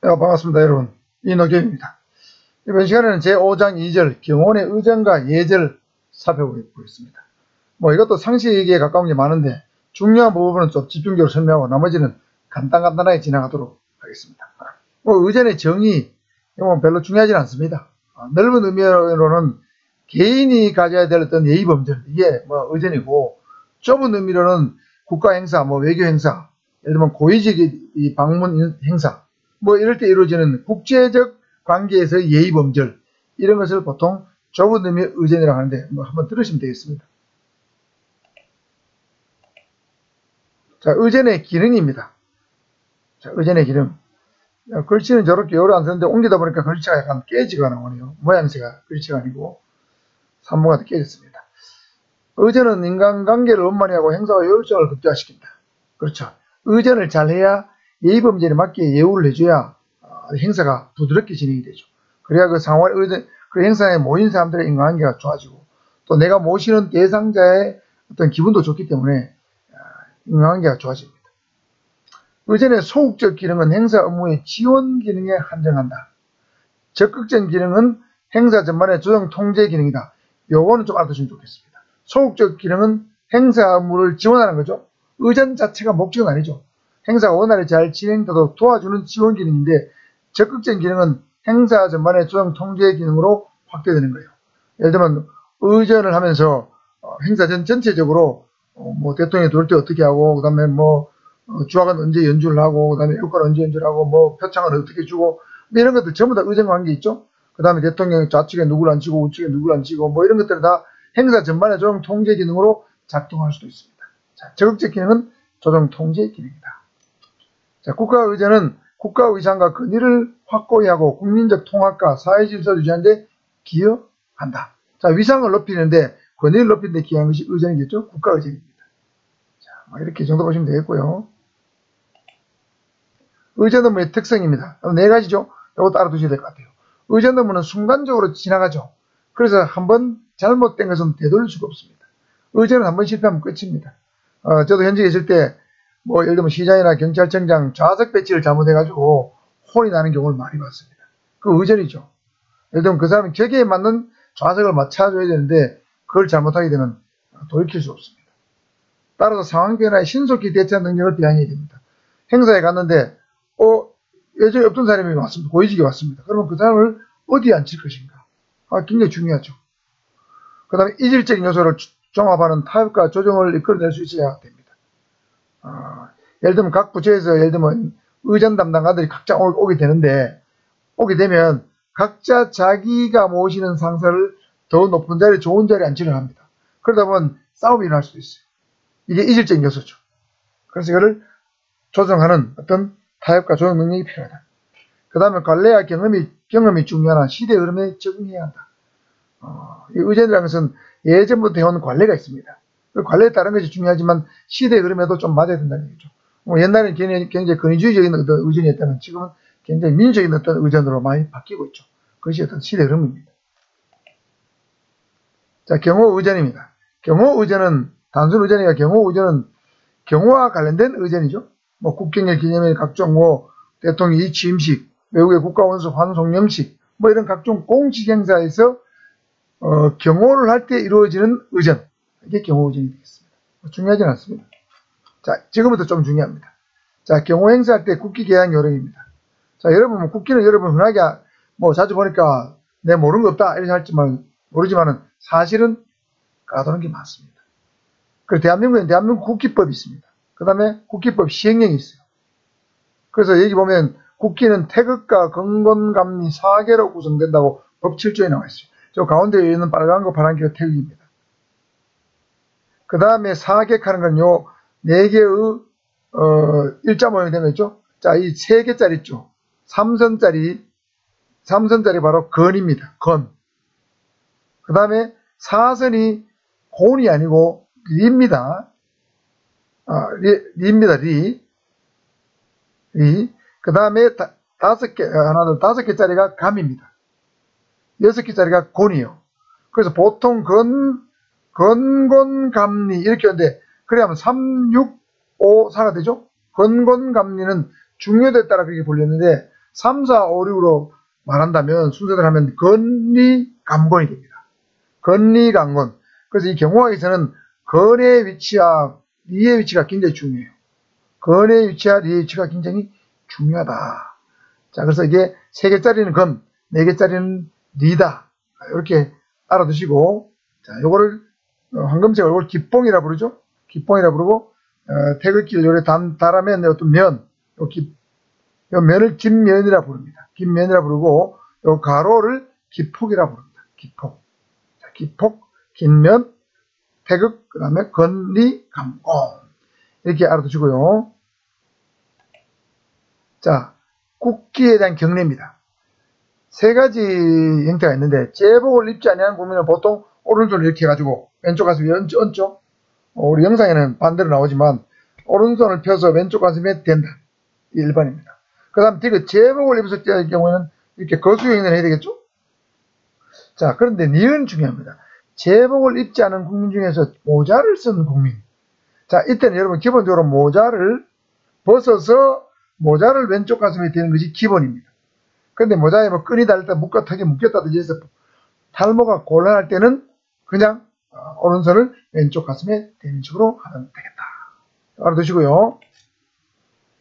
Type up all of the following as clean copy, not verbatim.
반갑습니다, 여러분. 이노경입니다. 이번 시간에는 제5장 2절 경원의 의전과 예절 살펴보겠습니다. 이것도 상식에 가까운 게 많은데 중요한 부분은 좀 집중적으로 설명하고 나머지는 간단하게 지나가도록 하겠습니다. 의전의 정의, 이건 별로 중요하지 않습니다. 넓은 의미로는 개인이 가져야 될 어떤 예의범절, 이게 의전이고, 좁은 의미로는 국가 행사, 외교 행사, 예를 들면 고위직 방문 행사, 이럴 때 이루어지는 국제적 관계에서의 예의범절, 이런 것을 보통 좁은 의미의 의전이라고 하는데 한번 들으시면 되겠습니다. 자, 의전의 기능입니다. 자, 의전의 기능. 글씨는 저렇게 요로 안 쓰는데 옮기다 보니까 글씨가 약간 깨지가 나오네요. 모양새가 글씨가 아니고 산모가 깨졌습니다. 의전은 인간관계를 원만히 하고 행사와 효율성을 극대화시킨다. 그렇죠. 의전을 잘해야 예의범절에 맞게 예우를 해줘야 행사가 부드럽게 진행이 되죠. 그래야 그 상황, 그 행사에 모인 사람들의 인간관계가 좋아지고, 또 내가 모시는 대상자의 어떤 기분도 좋기 때문에 인간관계가 좋아집니다. 의전의 소극적 기능은 행사 업무의 지원 기능에 한정한다. 적극적 기능은 행사 전반의 조정 통제 기능이다. 요거는 좀 알아두시면 좋겠습니다. 소극적 기능은 행사 업무를 지원하는 거죠. 의전 자체가 목적은 아니죠. 행사가 원활히 잘 진행되도록 도와주는 지원 기능인데, 적극적 기능은 행사 전반의 조정 통제 기능으로 확대되는 거예요. 예를 들면 의전을 하면서 행사 전체적으로 대통령이 들어올 때 어떻게 하고, 그 다음에 주악은 언제 연주를 하고, 그 다음에 효과는 언제 연주를 하고, 표창은 어떻게 주고, 이런 것들 전부 다 의전 관계 있죠. 그 다음에 대통령이 좌측에 누구를 앉히고 우측에 누구를 앉히고 이런 것들은 다 행사 전반의 조정 통제 기능으로 작동할 수도 있습니다. 자, 적극적 기능은 조정 통제 기능이다. 자, 국가의전은 국가의상과 권위를 확고히 하고 국민적 통합과 사회질서를 유지하는 데 기여한다. 자, 위상을 높이는데 권위를 높이는 데 기여한 것이 의전이겠죠. 국가의전입니다. 자, 이렇게 정도 보시면 되겠고요. 의전 업무의 특성입니다. 네 가지죠. 이것도 알아두셔야 될 것 같아요. 의전 업무는 순간적으로 지나가죠. 그래서 한번 잘못된 것은 되돌릴 수가 없습니다. 의전은 한번 실패하면 끝입니다. 저도 현직에 있을 때 예를 들면 시장이나 경찰청장 좌석 배치를 잘못해가지고 혼이 나는 경우를 많이 봤습니다. 그 의전이죠. 예를 들면 그 사람이 격에 맞는 좌석을 맞춰줘야 되는데 그걸 잘못하게 되면 돌이킬 수 없습니다. 따라서 상황 변화에 신속히 대처하는 능력을 비양해야 됩니다. 행사에 갔는데 예전에 없던 사람이 왔습니다. 고위직이 왔습니다. 그러면 그 사람을 어디에 앉힐 것인가? 굉장히 중요하죠. 그 다음에 이질적인 요소를 종합하는 타협과 조정을 이끌어낼 수 있어야 됩니다. 예를 들면 각 부처에서 예를 들면 의전 담당가들이 각자 오게 되는데, 오게 되면 각자 자기가 모시는 상사를 더 높은 자리에 좋은 자리에 앉히려 합니다. 그러다 보면 싸움이 일어날 수도 있어요. 이게 이질적인 요소죠. 그래서 이거를 조정하는 어떤 타협과 조정 능력이 필요하다. 그 다음에 관례와 경험이 중요한 시대 흐름에 적응해야 한다. 이 의전이라는 것은 예전부터 해온 관례가 있습니다. 그 관례에 따른 것이 중요하지만 시대 흐름에도 좀 맞아야 된다는 얘기죠. 옛날에는 굉장히 권위주의적인 어떤 의전이었다면 지금은 굉장히 민주적인 어떤 의전으로 많이 바뀌고 있죠. 그것이 어떤 시대 흐름입니다. 자, 경호의전입니다. 경호의전은 단순 의전이가 경호의전은 경호와 관련된 의전이죠. 국경일 기념일 각종 대통령 취임식, 외국의 국가원수 환송염식, 이런 각종 공식 행사에서 경호를 할 때 이루어지는 의전, 이게 경호의전이 되겠습니다. 중요하지는 않습니다. 자, 지금부터 좀 중요합니다. 자, 경호 행사할 때 국기 개양 요령입니다. 자, 여러분 국기는 여러분 흔하게 자주 보니까 내 모르는 거 없다 이렇게 할지만 모르지만은 사실은 까다로운 게 많습니다. 그리고 대한민국은 대한민국 국기법이 있습니다. 그 다음에 국기법 시행령이 있어요. 그래서 여기 보면 국기는 태극과 건건감리 4개로 구성된다고 법 7조에 나와 있어요. 저 가운데 있는 빨간 거 파란 개가 태극입니다. 그 다음에 사객하는 건 요 4개의 일자 모양이 된 거 있죠. 자, 이 3개짜리 있죠. 삼선짜리 바로 건입니다. 건. 그 다음에 사선이 곤이 아니고 리입니다. 리입니다. 리. 그 다음에 5개짜리가 감입니다. 6개짜리가 곤이에요. 그래서 보통 건곤감리 이렇게 하는데, 그래야면 3, 6, 5, 4가 되죠? 건곤감리는 중요도에 따라 그렇게 불렸는데, 3, 4, 5, 6으로 말한다면 순서대로 하면 건리강건이 됩니다. 건리강건. 그래서 이 경호학에서는 건의 위치와 리의 위치가 굉장히 중요해요. 건의 위치와 리의 위치가 굉장히 중요하다. 자, 그래서 이게 3개짜리는 건, 4개짜리는 리다. 이렇게 알아두시고, 자, 요거를, 황금색 요걸 기뽕이라 부르죠? 기뽕이라 부르고, 태극기를 요래 달아면 어떤 면, 요 면을 김면이라 부릅니다. 김면이라 부르고, 요 가로를 기폭이라 부릅니다. 기폭. 자, 기폭, 긴면, 태극, 그 다음에 건리, 감공. 이렇게 알아두시고요. 자, 국기에 대한 경례입니다. 3가지 형태가 있는데, 제복을 입지 아니하는 국민은 보통 오른손을 이렇게 해가지고, 왼쪽 가슴에 얹죠? 우리 영상에는 반대로 나오지만, 오른손을 펴서 왼쪽 가슴에 댄다. 이 일반입니다. 그 다음, 제복을 입었을 때의 경우에는 이렇게 거수행위를 해야 되겠죠? 자, 그런데 니은 중요합니다. 제복을 입지 않은 국민 중에서 모자를 쓴 국민. 자, 이때는 여러분 기본적으로 모자를 벗어서 모자를 왼쪽 가슴에 대는 것이 기본입니다. 그런데 모자에 뭐 끈이 달렸다, 묶었다든지 묶였다든지 해서 탈모가 곤란할 때는 그냥 오른손을 왼쪽 가슴에 대는 식으로 하면 되겠다. 알아두시고요.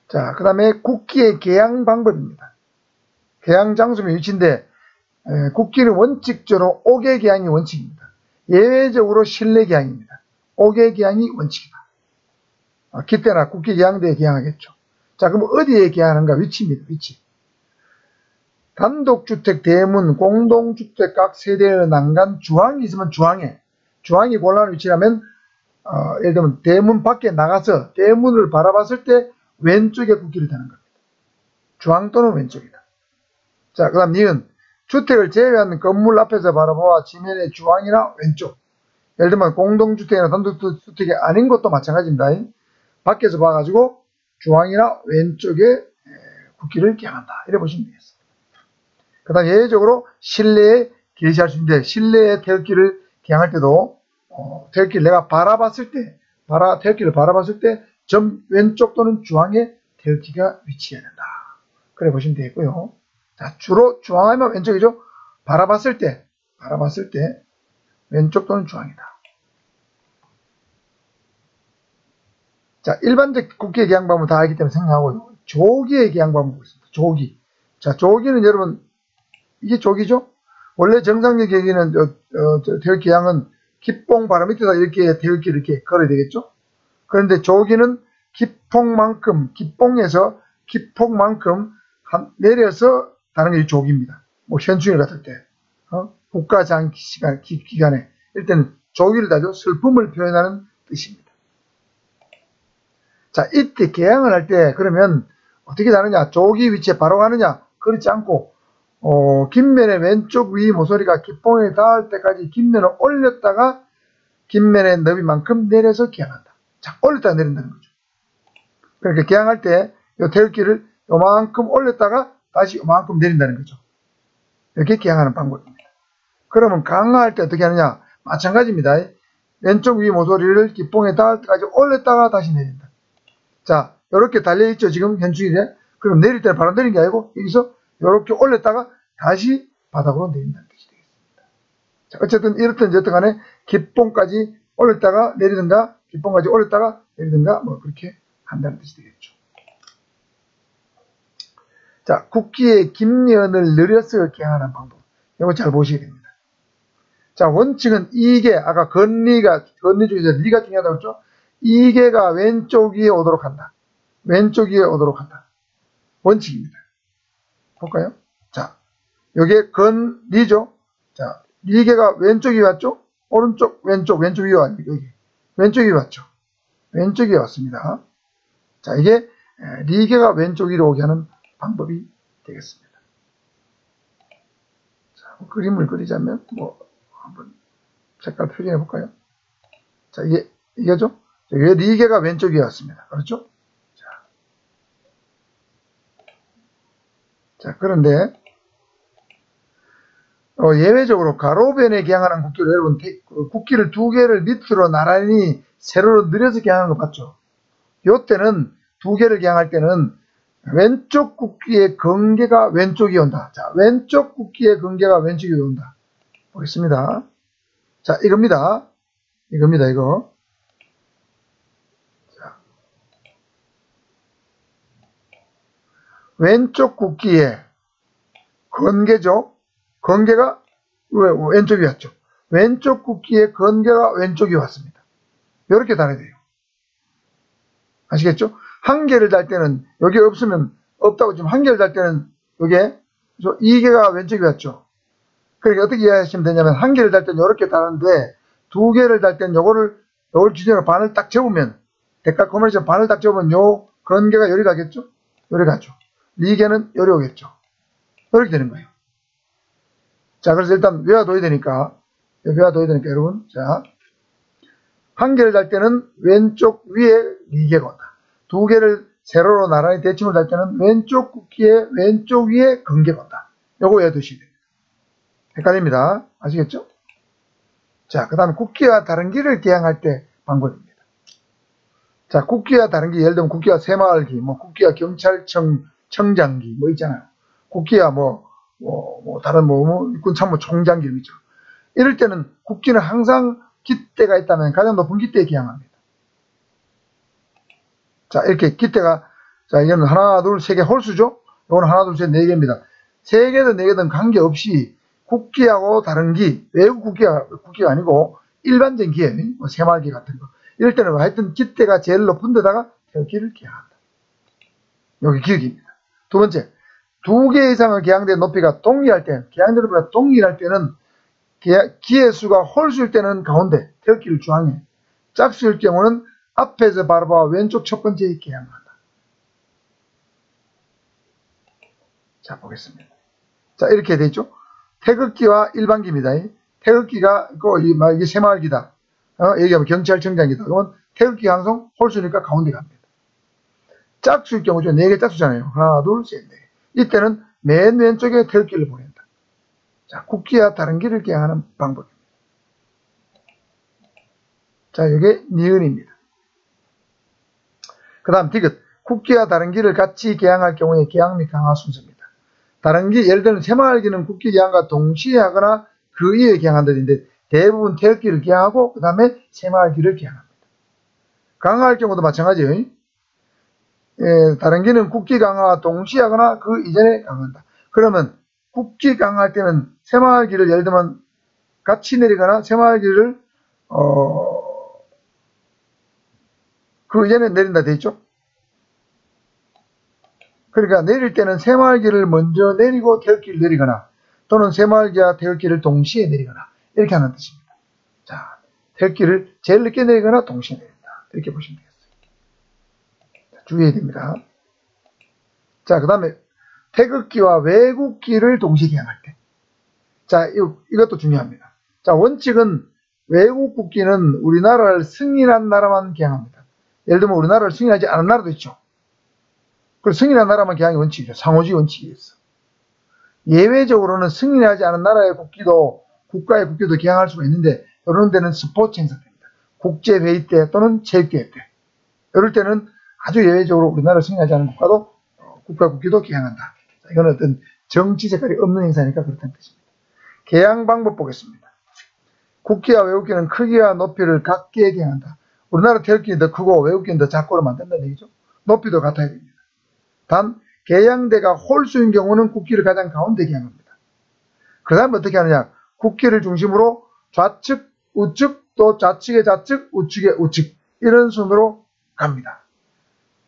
자, 그 다음에 국기의 개양 방법입니다. 개양 장소 및 위치인데, 국기는 원칙적으로 옥의 개양이 원칙입니다. 예외적으로 실내 개양입니다. 옥의 개양이 원칙이다. 기때나 국기 개양대에 개양하겠죠. 자, 그럼 어디에 개양하는가? 위치입니다. 위치. 단독주택, 대문, 공동주택 각 세대의 난간, 주황이 있으면 주황이 곤란한 위치라면, 예를 들면 대문 밖에 나가서 대문을 바라봤을 때 왼쪽에 국기를 대는 겁니다. 주황 또는 왼쪽이다. 자, 그 다음 니은. 주택을 제외한 건물 앞에서 바라보아 지면의 주황이나 왼쪽. 예를 들면 공동주택이나 단독주택이 아닌 것도 마찬가지입니다. 밖에서 봐가지고 주황이나 왼쪽에 국기를 개양한다. 이래 보시면 되겠습니다. 그 다음 예외적으로 실내에 게시할 수 있는데, 실내에 태극기를 개양할 때도 태극기를 내가 바라봤을 때, 태극기를 바라봤을 때 점 왼쪽 또는 주황에 태극기가 위치해야 된다. 그래 보시면 되겠고요. 자, 주로 주황하면 왼쪽이죠. 바라봤을 때 왼쪽 또는 주황이다. 자, 일반적 국기의 개양 방법은 다 알기 때문에 생략하고요. 조기의 개양 방법이 있습니다. 조기. 자, 조기는 여러분, 이게 조기죠? 원래 정상적 계기는, 태극기 개양은 기뽕 바로 밑에다 이렇게 태극기를 이렇게 걸어야 되겠죠? 그런데 조기는 기뽕에서 기폭만큼 내려서 다는 게 조기입니다. 뭐, 현충일 같을 때, 국가장 기간에, 이럴 때는 조기를 다죠. 슬픔을 표현하는 뜻입니다. 자, 이때 개양을 할 때, 그러면 어떻게 다느냐? 조기 위치에 바로 가느냐? 그렇지 않고, 긴면의 왼쪽 위 모서리가 기뽕에 닿을 때까지 긴면을 올렸다가 긴면의 너비만큼 내려서 개양한다. 자, 올렸다가 내린다는 거죠. 그러니까 개양할 때 이 태극기를 요만큼 올렸다가 다시 요만큼 내린다는 거죠. 이렇게 개양하는 방법입니다. 그러면 강화할 때 어떻게 하느냐? 마찬가지입니다. 왼쪽 위 모서리를 기뽕에 닿을 때까지 올렸다가 다시 내린다. 자, 이렇게 달려있죠. 지금 현충일에. 그럼 내릴 때는 바로 내린 게 아니고 여기서 이렇게 올렸다가 다시 바닥으로 내린다는 뜻이 되겠습니다. 자, 어쨌든 이렇든 저렇든 간에 기뽕까지 올렸다가 내리든가 기뽕까지 올렸다가 내리든가 뭐 그렇게 한다는 뜻이 되겠죠. 자, 국기의 김면을 늘려서 개양하는 방법. 이거 잘 보셔야 됩니다. 자, 원칙은 이계, 아까 건리 중에서 리가 중요하다고 했죠? 이계가 왼쪽 위에 오도록 한다. 왼쪽 위에 오도록 한다. 원칙입니다. 볼까요? 자, 요게 건리죠? 자, 리계가 왼쪽 위에 왔죠? 오른쪽, 왼쪽 위에 왔죠? 여기. 왼쪽 위에 왔죠? 왼쪽 위에 왔습니다. 자, 이게 리계가 왼쪽 위로 오게 하는 방법이 되겠습니다. 자, 그림을 그리자면, 한번 색깔 표현해 볼까요? 자, 이게죠? 왜 리계가 왼쪽 위에 왔습니다. 그렇죠? 자, 그런데, 예외적으로 가로변에 개양하는 국기를 여러분, 국기를 2개를 밑으로 나란히 세로로 늘려서 개양하는 거 봤죠? 요때는 2개를 개양할 때는 왼쪽 국기의 건개가 왼쪽이 온다. 자, 왼쪽 국기의 건개가 왼쪽이 온다. 보겠습니다. 자, 이겁니다. 이거. 자, 왼쪽 국기의 건개죠. 건개가 왼쪽이 왔죠. 왼쪽 국기의 건개가 왼쪽이 왔습니다. 이렇게 달아야 돼요. 아시겠죠? 한 개를 달 때는 여기 없으면 없다고 지금 한 개를 달 때는 요게 이 개가 왼쪽이 왔죠. 그러니까 어떻게 이해하시면 되냐면 한 개를 달 때는 이렇게 다는데 두 개를 달 때는 요걸 기준으로 반을 딱 접으면 데칼코마니에서 반을 딱 접으면 요 건개가 요리 가겠죠? 요리 가죠. 이 개는 요리 오겠죠. 이렇게 되는 거예요. 자, 그래서 일단 외워둬야 되니까 여러분, 자, 한 개를 달 때는 왼쪽 위에 4개가 온다. 두 개를 세로로 나란히 대칭을 달 때는 왼쪽 국기의 왼쪽 위에 건개가 온다. 요거 외워두시면 됩니다. 헷갈립니다. 아시겠죠? 자, 그 다음에 국기와 다른기를 개항할 때 방법입니다. 자, 국기와 다른기, 예를 들면 국기와 새마을기, 뭐 국기와 경찰청, 청장기, 뭐 있잖아요. 국기와 다른 육군 참모 총장기 있죠. 이럴 때는 국기는 항상 깃대가 있다면 가장 높은 깃대에 개항합니다. 자, 이렇게 깃대가, 자, 이거는 하나, 둘, 세 개 홀수죠? 이거는 하나, 둘, 셋, 네 개입니다. 세 개든 네 개든 관계없이 국기하고 다른 기, 외국 국기가 아니고 일반적인 기에, 뭐 새마을기 같은 거. 이럴 때는 하여튼 깃대가 제일 높은 데다가 태극기를 개항한다. 여기 기억입니다. 두 번째, 두 개 이상의 개항대 높이가 동일할 때, 개항대 높이가 동일할 때는 기의 수가 홀수일 때는 가운데, 태극기를 중앙에, 짝수일 경우는 앞에서 바로 왼쪽 첫 번째에 개항한다. 자, 보겠습니다. 자, 이렇게 되죠. 태극기와 일반기입니다. 태극기가 이게 새마을기다. 얘기하면 경찰청장기다. 그러면 태극기 항상 홀수니까 가운데 갑니다. 짝수일 경우죠. 4개 짝수잖아요. 하나, 둘, 셋, 넷. 이때는 맨 왼쪽에 태극기를 보낸다. 자, 국기와 다른 기를 개항하는 방법입니다. 자, 이게 니은입니다. 그 다음 디귿. 국기와 다른 기를 같이 개항할 경우에 개항 및 강화 순서입니다. 다른 기, 예를 들면 새마을기는 국기 개항과 동시에 하거나 그 이후에 개항한다는데 대부분 태극기를 개항하고 그 다음에 새마을기를 개항합니다. 강화할 경우도 마찬가지예요. 다른 기는 국기 강화와 동시에 하거나 그 이전에 강화한다. 그러면 국기 강화할 때는 새마을기를 예를 들면 같이 내리거나 새마을기를 그 이전에 내린다 돼 있죠. 그러니까 내릴 때는 새마을기를 먼저 내리고 태극기를 내리거나 또는 새마을기와 태극기를 동시에 내리거나 이렇게 하는 뜻입니다. 자, 태극기를 제일 늦게 내리거나 동시에 내린다. 이렇게 보시면 되겠어요. 주의해야 됩니다. 자, 그 다음에 태극기와 외국기를 동시에 개항할 때. 자, 이것도 중요합니다. 자, 원칙은 외국 국기는 우리나라를 승인한 나라만 개항합니다. 예를 들면 우리나라를 승인하지 않은 나라도 있죠. 그래서 승인한 나라만 개항이 원칙이죠. 상호주의 원칙이 있어. 예외적으로는 승인하지 않은 나라의 국기도 국가의 국기도 개항할 수가 있는데 이런 데는 스포츠 행사 때입니다. 국제회의 때 또는 체육대회 때. 이럴 때는 아주 예외적으로 우리나라를 승인하지 않은 국가도 국가 국기도 개항한다. 이건 어떤 정치 색깔이 없는 행사니까 그렇다는 뜻입니다. 개항 방법 보겠습니다. 국기와 외국기는 크기와 높이를 같게 개항한다. 우리나라 태극기는 더 크고 외국기는 더 작고로 만든다는 얘기죠. 높이도 같아야 됩니다. 단 개항대가 홀수인 경우는 국기를 가장 가운데 개항합니다. 그 다음에 어떻게 하느냐. 국기를 중심으로 좌측, 우측, 또 좌측의 좌측, 우측의 우측 이런 순으로 갑니다.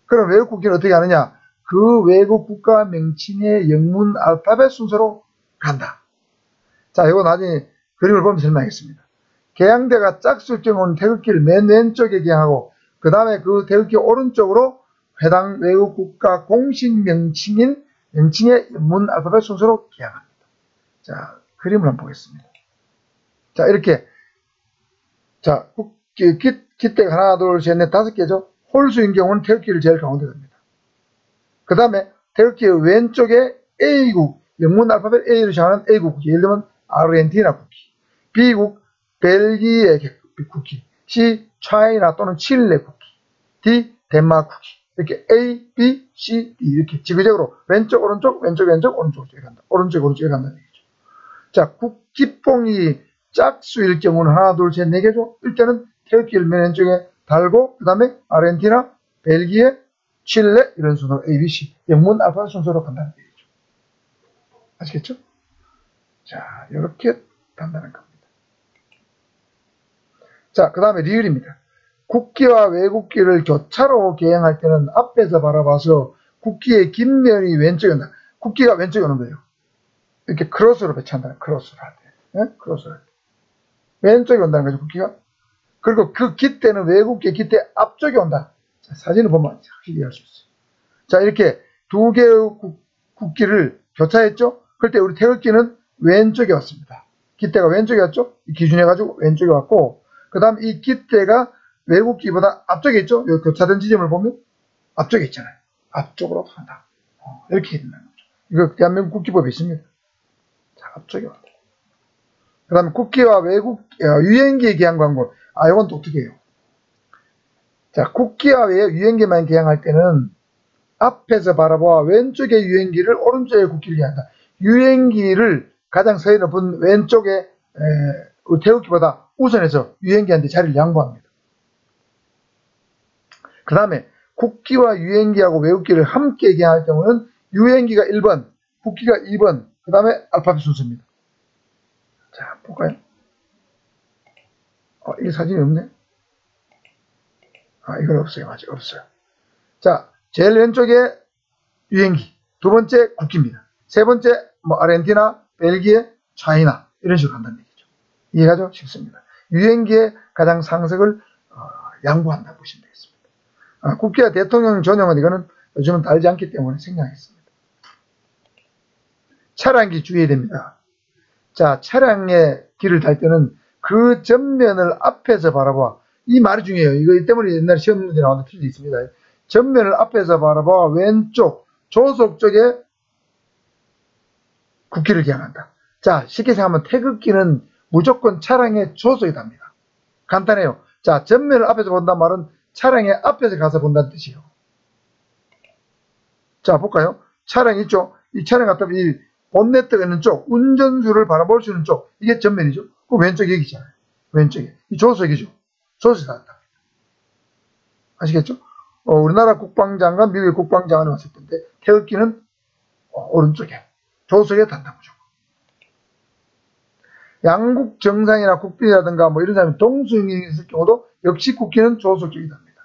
그럼 외국 국기는 어떻게 하느냐. 그 외국 국가 명칭의 영문 알파벳 순서로 간다. 자, 이거 나중에 그림을 보면 설명하겠습니다. 개항대가 짝수일 경우는 태극기를 맨 왼쪽에 개항하고 그 다음에 그 태극기 오른쪽으로 해당 외국 국가 공식 명칭의 영문 알파벳 순서로 개항합니다. 자, 그림을 한번 보겠습니다. 자, 이렇게 자, 깃대가 하나, 둘, 셋, 넷, 5개죠. 홀수인 경우는 태극기를 제일 가운데 둡니다. 그 다음에 태극기의 왼쪽에 A국, 영문 알파벳 A로 시작하는 A국 국기, 예를 들면 아르헨티나 국기, B국, 벨기에 국기, C, 차이나 또는 칠레 국기, D, 덴마크 국기. 이렇게 A, B, C, D 이렇게 지그재그로 왼쪽, 오른쪽, 왼쪽, 왼쪽, 오른쪽 이렇게 간다. 오른쪽, 오른쪽 이렇게 간다는 얘기죠. 자, 국기뽕이 짝수일 경우는 하나, 둘, 셋, 네 개죠. 일단은 태극기를 맨 왼쪽에 달고 그 다음에 아르헨티나, 벨기에, 칠레 이런 순서로 A, B, C 영문 알파벳 순서로 간다는 얘기죠. 아시겠죠? 자, 이렇게 간다는 겁니다. 자, 그 다음에 리을입니다. 국기와 외국기를 교차로 개행할 때는 앞에서 바라봐서 국기의 긴 면이 왼쪽에 온다. 국기가 왼쪽에 오는 거예요. 이렇게 크로스로 배치한다. 크로스로 할 때. 네? 크로스로 할 때. 왼쪽에 온다는 거죠, 국기가. 그리고 그 깃대는 외국기의 깃대 앞쪽에 온다. 자, 사진을 보면 확실히 이해할 수 있어요. 자, 이렇게 두 개의 국기를 교차했죠? 그럴 때 우리 태극기는 왼쪽에 왔습니다. 깃대가 왼쪽에 왔죠? 기준해가지고 왼쪽에 왔고, 그 다음 이 깃대가 외국기보다 앞쪽에 있죠? 여기 교차된 지점을 보면 앞쪽에 있잖아요. 앞쪽으로 간다. 이렇게 된다는 거죠. 이거 대한민국 국기법에 있습니다. 자, 앞쪽에 왔다. 그 다음에 국기와 외국, 유행기에 개항 광고. 이건 독특해요. 자, 국기와 유행기만 개항할 때는 앞에서 바라보아 왼쪽에 유행기를 오른쪽에 국기를 개항한다. 유행기를 가장 서해 높은 왼쪽에 태극기보다 우선해서 유행기한테 자리를 양보합니다. 그 다음에 국기와 유행기하고 외국기를 함께 개항할 경우는 유행기가 1번, 국기가 2번, 그 다음에 알파벳 순서입니다. 자, 볼까요? 이게 사진이 없네. 이건 없어요. 아직 없어요. 자, 제일 왼쪽에 유행기, 두 번째 국기입니다. 세 번째 아르헨티나, 벨기에, 차이나 이런 식으로 간다는 얘기죠. 이해가죠? 쉽습니다. 유행기에 가장 상석을 양보한다 보시면 되겠습니다. 국기와 대통령 전용은 이거는 요즘은 달지 않기 때문에 생략했습니다. 차량기 주의해야 됩니다. 자, 차량의 길을 달 때는 그 전면을 앞에서 바라봐. 이 말이 중요해요. 이거 때문에 옛날에 시험 문제 나왔는데 틀릴 수 있습니다. 전면을 앞에서 바라봐 왼쪽 조속 쪽에 국기를 개항한다. 자, 쉽게 생각하면 태극기는 무조건 차량의 조속에 답니다. 간단해요. 자, 전면을 앞에서 본다는 말은 차량의 앞에서 가서 본다는 뜻이에요. 자, 볼까요? 차량 있죠? 이 차량 같은 이 본네트가 있는 쪽, 운전수를 바라볼 수 있는 쪽, 이게 전면이죠. 그 왼쪽에 여기 있잖아요. 왼쪽에. 이 조수석이죠. 조수석이 나왔다. 아시겠죠? 우리나라 국방장관, 미국의 국방장관이 왔을 텐데, 태극기는 오른쪽에, 조수석에 단다, 무조건. 양국 정상이나 국빈이라든가 뭐 이런 사람이 동수응이 있을 경우도 역시 국기는 조수석 쪽에 답니다.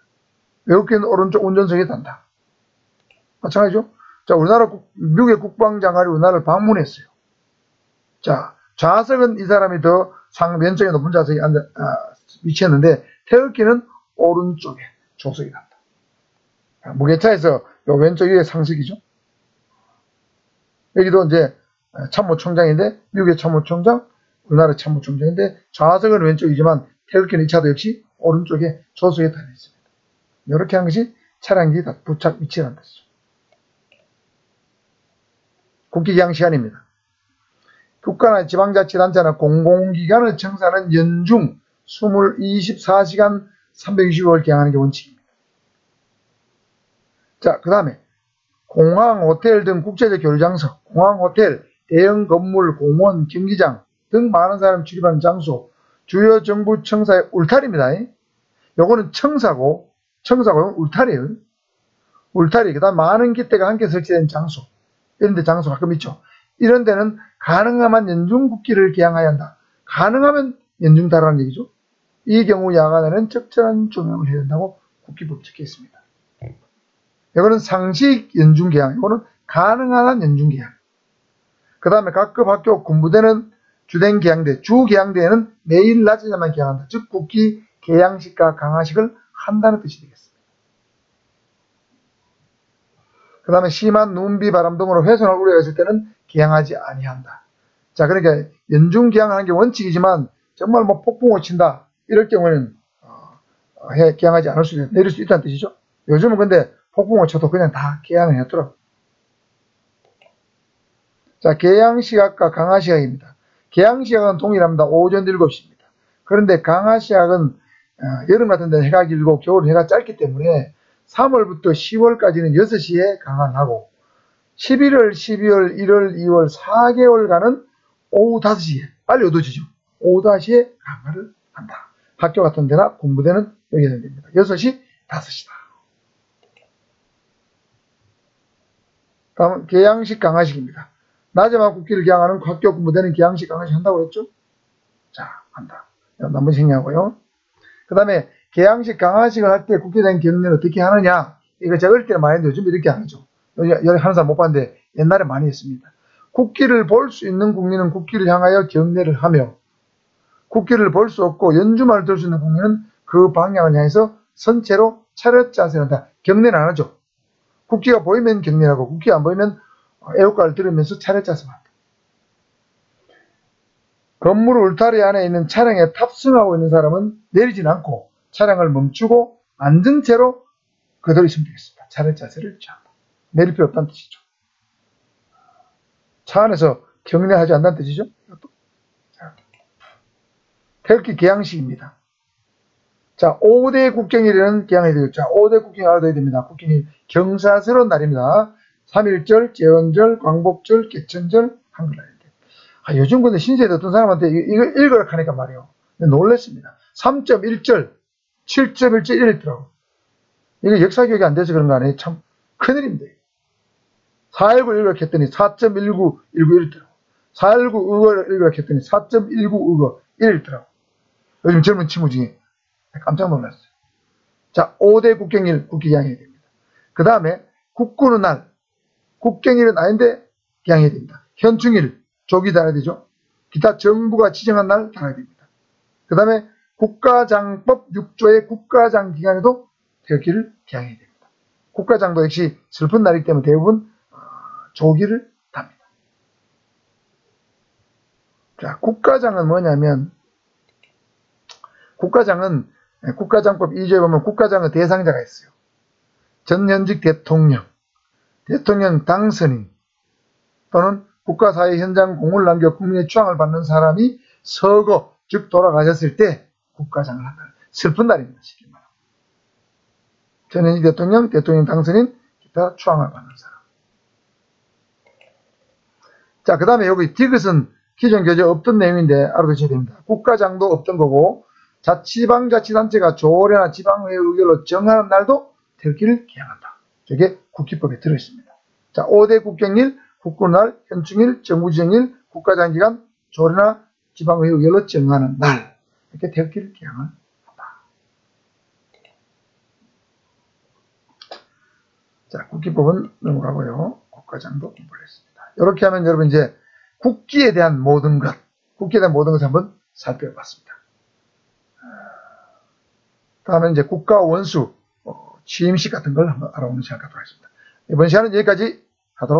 외국기는 오른쪽 운전석에 단다. 마찬가지죠? 자, 미국의 국방장관이 우리나라를 방문했어요. 자, 좌석은 이 사람이 더 왼쪽에 높은 좌석에 위치했는데, 태극기는 오른쪽에 조석이 난다. 무게차에서 요 왼쪽 위에 상석이죠. 여기도 이제 참모총장인데, 미국의 참모총장, 우리나라 참모총장인데, 좌석은 왼쪽이지만, 태극기는 이 차도 역시 오른쪽에 조석에 달려있습니다. 이렇게 한 것이 차량기 부착 위치라는 뜻이죠. 국기 개항 시간입니다. 국가나 지방자치단체나 공공기관을 청사하는 연중 24시간 365일 개항하는 게 원칙입니다. 자, 그 다음에 공항, 호텔 등 국제적 교류장소, 공항, 호텔, 대형 건물, 공원, 경기장 등 많은 사람이 출입하는 장소, 주요 정부 청사의 울타리입니다. 요거는 청사고 울타리예요. 울타리, 그 다음 많은 깃대가 함께 설치된 장소, 이런 데 장소 가끔 있죠. 이런 데는 가능하면 연중국기를 개항해야 한다. 가능하면 연중다라는 얘기죠. 이 경우 야간에는 적절한 조명을 해야 된다고 국기법에 적혀 있습니다. 이거는 상식 연중개항, 이거는 가능한 한 연중개항. 그 다음에 각급 학교 군부대는 주된 개항대, 주개항대에는 매일 낮에만 개항한다. 즉 국기 개항식과 강화식을 한다는 뜻이 되겠습니다. 그 다음에 심한 눈비, 바람 등으로 훼손할 우려가 있을 때는 개항하지 아니한다. 자, 그러니까 연중 개항하는 게 원칙이지만 정말 뭐 폭풍을 친다 이럴 경우에는 개항하지 않을 수 있는, 내릴 수 있다는 뜻이죠. 요즘은 근데 폭풍을 쳐도 그냥 다 개항을 했더라고요. 자, 개항시각과 강화시각입니다. 개항시각은 동일합니다. 오전 7시입니다. 그런데 강화시각은 여름 같은 데는 해가 길고 겨울은 해가 짧기 때문에 3월부터 10월까지는 6시에 강한하고 11월, 12월, 1월, 2월 4개월간은 오후 5시에 빨리 어두워지죠. 오후 5시에 강화를 한다. 학교 같은 데나 공부대는 여기에 됩니다. 6시, 5시다. 다음은 개양식 강화식입니다. 낮에만 국기를 개양하는 학교 공부대는 개양식 강화식 한다고 그랬죠? 자, 한다. 한번 생략하고요. 그 다음에 개양식 강화식을 할 때 국기대행 경례는 어떻게 하느냐? 이거 제가 어릴 때는 많이 했는데 요즘 이렇게 안 하죠. 여기 하는 사람 못 봤는데 옛날에 많이 했습니다. 국기를 볼 수 있는 국민은 국기를 향하여 경례를 하며 국기를 볼 수 없고 연주만을 들을 수 있는 국민은 그 방향을 향해서 선체로 차렷 자세를 한다. 경례는 안 하죠. 국기가 보이면 경례를 하고 국기가 안 보이면 애국가를 들으면서 차렷 자세를 한다. 건물 울타리 안에 있는 차량에 탑승하고 있는 사람은 내리진 않고 차량을 멈추고 앉은 채로 그대로 있으면 되겠습니다. 차렷 자세를 취한다. 내릴 필요 없다는 뜻이죠. 차 안에서 경례하지 않는다는 뜻이죠. 태극기 개양식입니다. 자, 5대 국경일에는 개양이 되죠. 자, 5대 국경일 알아둬야 됩니다. 국경일 경사스러운 날입니다. 3.1절, 제헌절, 광복절, 개천절, 한글날인데. 요즘 근데 신세대 어떤 사람한테 이걸 읽으라 하니까 말이에요. 놀랬습니다. 3.1절, 7.1절 이랬더라고. 이거 역사 교육이 안 돼서 그런 거 아니에요? 참 큰일입니다. 4.19 읽으라 했더니 4.19 이랬더라고. 4.19 의거를 읽으라 했더니 4.19 의거 이랬더라고. 요즘 젊은 친구 중에 깜짝 놀랐어요. 자, 5대 국경일 국기 개양해야 됩니다. 그 다음에 국군의 날, 국경일은 아닌데 개양해야 됩니다. 현충일, 조기 달아야 되죠. 기타 정부가 지정한 날 달아야 됩니다. 그 다음에 국가장법 6조의 국가장 기간에도 태극기를 개양해야 됩니다. 국가장도 역시 슬픈 날이기 때문에 대부분 조기를 답니다. 자, 국가장은 뭐냐면 국가장은 국가장법 2조에 보면 국가장의 대상자가 있어요. 전현직 대통령, 대통령 당선인 또는 국가사회 현장 공을 남겨 국민의 추앙을 받는 사람이 서거, 즉 돌아가셨을 때 국가장을 한다. 슬픈 날입니다. 쉽게 말하면. 전현직 대통령, 대통령 당선인, 기타 추앙을 받는 사람. 자, 그 다음에 여기 디귿은 기존 교재에 없던 내용인데 알아두셔야 됩니다. 국가장도 없던 거고 지방자치단체가 조례나 지방의회 의결로 정하는 날도 태극기를 개양한다. 저게 국기법에 들어있습니다. 자, 5대 국경일, 국군날, 현충일, 정부지정일, 국가장기간, 조례나 지방의회 의결로 정하는 날 이렇게 태극기를 개양을 한다. 자, 국기법은 넘어가고요. 국가장도 공부를 했습니다. 이렇게 하면 여러분 이제 국기에 대한 모든 것, 국기에 대한 모든 것을 한번 살펴봤습니다. 다음에 이제 국가 원수, 취임식 같은 걸 한번 알아보는 시간 갖도록 하겠습니다. 이번 시간은 여기까지 하도록